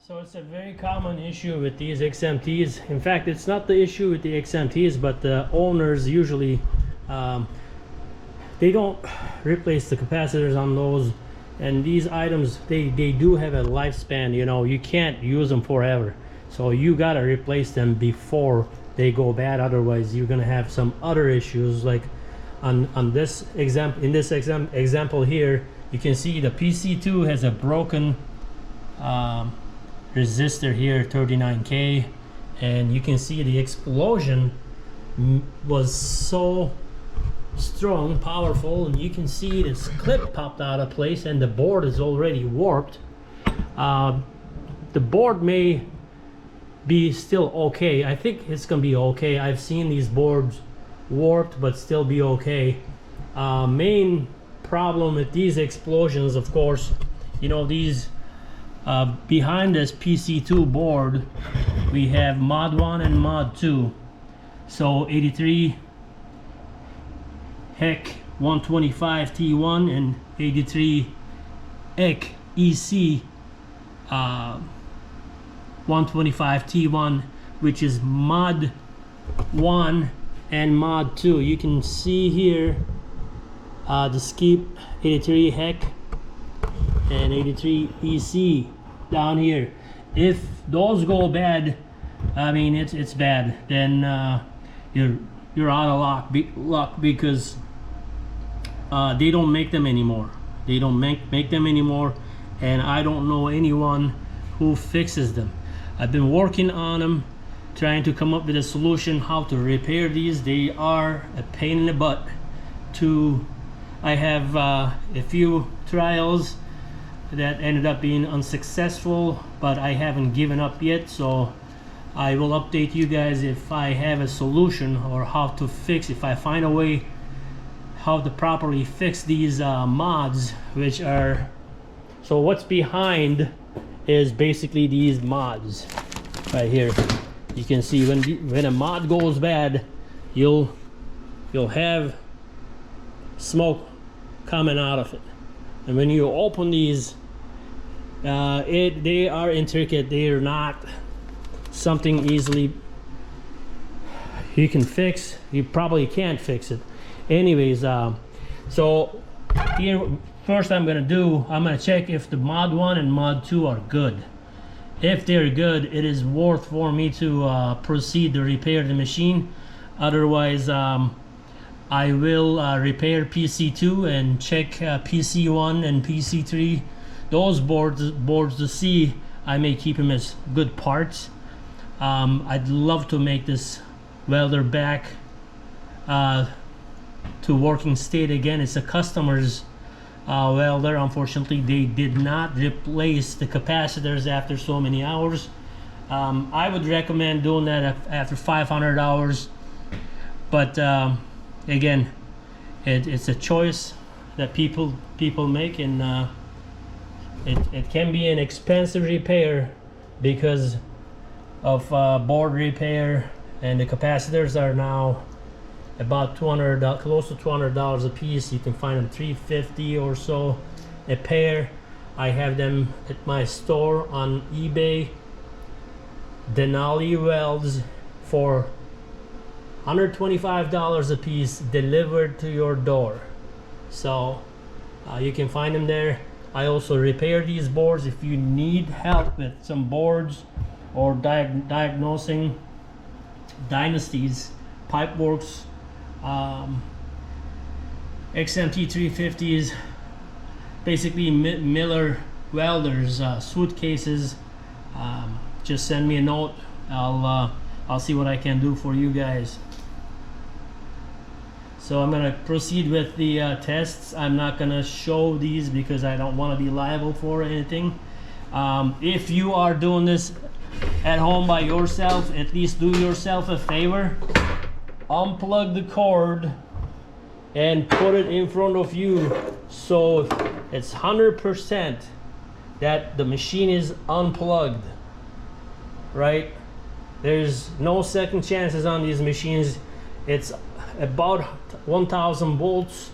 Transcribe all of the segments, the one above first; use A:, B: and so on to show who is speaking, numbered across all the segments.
A: So it's a very common issue with these XMTs. In fact, it's not the issue with the XMTs, but the owners usually they don't replace the capacitors on those. And these items, they do have a lifespan. You know, you can't use them forever. So you gotta replace them before they go bad. Otherwise, you're gonna have some other issues. Like on this example, in this example here, you can see the PC2 has a broken resistor here, 39K, and you can see the explosion was so strong, powerful, and you can see this clip popped out of place and the board is already warped. The board may be still okay. I think it's gonna be okay. I've seen these boards warped but still be okay. Main problem with these explosions, of course, you know, these behind this PC2 board we have mod 1 and mod 2. So 83 HEC 125 T1 and 83 HEC EC 125 T1, which is mod 1 and mod 2. You can see here the skip 83 HEC and 83 EC down here. If those go bad, I mean it's bad. Then you're out of luck because they don't make them anymore. They don't make them anymore, and I don't know anyone who fixes them. I've been working on them, trying to come up with a solution how to repair these. They are a pain in the butt to. I have a few trials that ended up being unsuccessful, but I haven't given up yet, so I will update you guys if I have a solution or how to fix, if I find a way how to properly fix these mods, which are, so what's behind is basically these mods right here. You can see when a mod goes bad, you'll have smoke coming out of it. And when you open these, they are intricate. They are not something easily you can fix. You probably can't fix it. Anyways, so here first I'm gonna check if the mod 1 and mod 2 are good. If they're good, it is worth for me to proceed to repair the machine. Otherwise, I will repair PC2 and check PC1 and PC3. Those boards to see. I may keep them as good parts. I'd love to make this welder back to working state again. It's a customer's welder. Unfortunately, they did not replace the capacitors after so many hours. I would recommend doing that after 500 hours, but again, it's a choice that people make, and it can be an expensive repair because of board repair, and the capacitors are now about $200, close to $200 a piece. You can find them $350 or so a pair. I have them at my store on eBay. Denali welds for $125 a piece, delivered to your door. So you can find them there. I also repair these boards. If you need help with some boards or diagnosing Dynasties, Pipeworks, XMT350s, basically Miller welders, suitcases, just send me a note. I'll see what I can do for you guys. So I'm gonna proceed with the tests. I'm not gonna show these because I don't want to be liable for anything. If you are doing this at home by yourself, at least do yourself a favor. Unplug the cord and put it in front of you, so it's 100% that the machine is unplugged, right? There's no second chances on these machines. It's about 1000 volts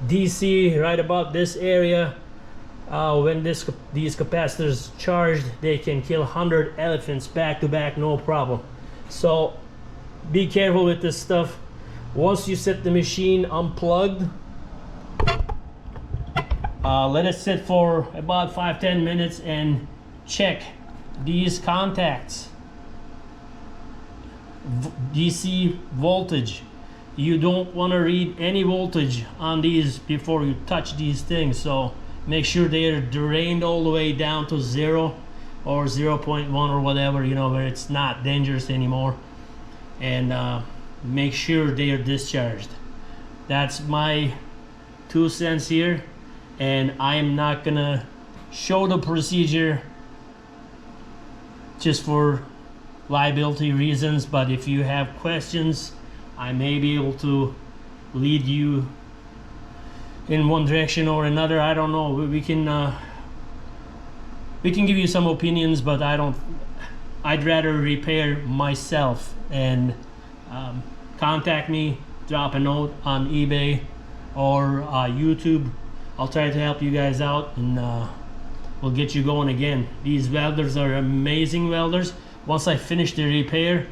A: DC right about this area. when these capacitors charged, they can kill 100 elephants back to back, no problem. So be careful with this stuff. Once you set the machine unplugged, let it sit for about 5-10 minutes and check these contacts. DC voltage. You don't want to read any voltage on these before you touch these things, so make sure they are drained all the way down to 0 or 0.1 or whatever, you know, where it's not dangerous anymore, and make sure they are discharged. That's my 2 cents here, and I am not gonna show the procedure just for liability reasons, but if you have questions, I may be able to lead you in one direction or another. I don't know. We can give you some opinions, but I'd rather repair myself. And contact me, drop a note on eBay or YouTube. I'll try to help you guys out, and we'll get you going again. These welders are amazing welders. Once I finish the repair,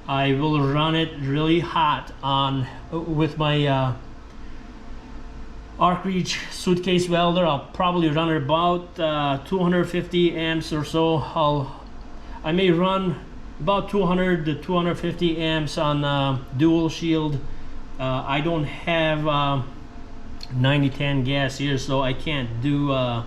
A: I will run it really hot with my arc reach suitcase welder. I'll probably run it about 250 amps or so. I may run about 200 to 250 amps on dual shield. I don't have 9010 gas here, so I can't do a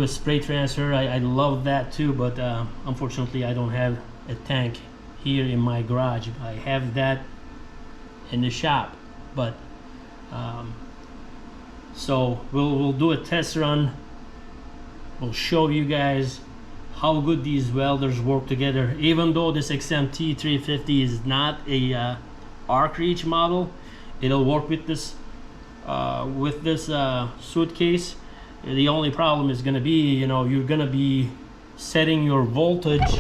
A: spray transfer. I love that too, but unfortunately I don't have a tank here in my garage. I have that in the shop, but so we'll do a test run. We'll show you guys how good these welders work together. Even though this XMT350 is not a arc reach model, it'll work with this suitcase. The only problem is going to be, you know, you're going to be setting your voltage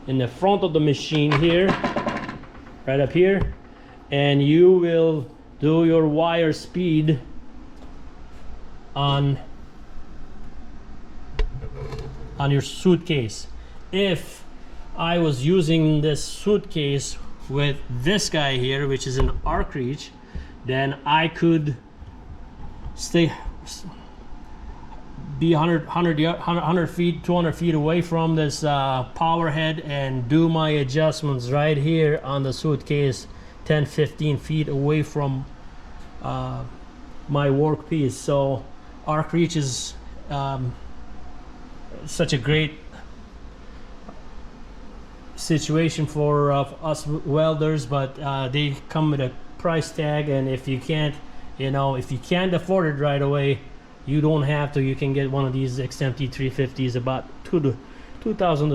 A: in the front of the machine here, right up here, and you will do your wire speed on your suitcase. If I was using this suitcase with this guy here, which is an arc reach, then I could be 100 feet, 200 feet away from this power head and do my adjustments right here on the suitcase, 10-15 feet away from my workpiece. So arc reach is such a great situation for us welders, but they come with a price tag, and if you can't afford it right away, you don't have to. You can get one of these XMT350s about $2,000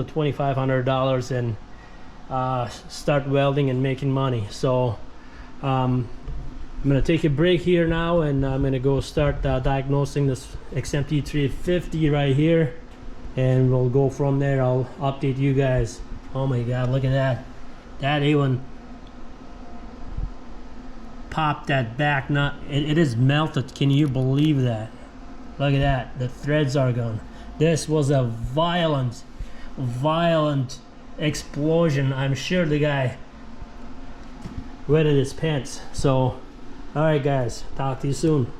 A: to $2,500 and start welding and making money. So I'm gonna take a break here now, and I'm gonna go start diagnosing this XMT350 right here, and we'll go from there. I'll update you guys. Oh my god, look at that. That even popped that back nut. It is melted. Can you believe that? Look at that. The threads are gone. This was a violent explosion. I'm sure the guy wetted his pants. So alright guys, talk to you soon.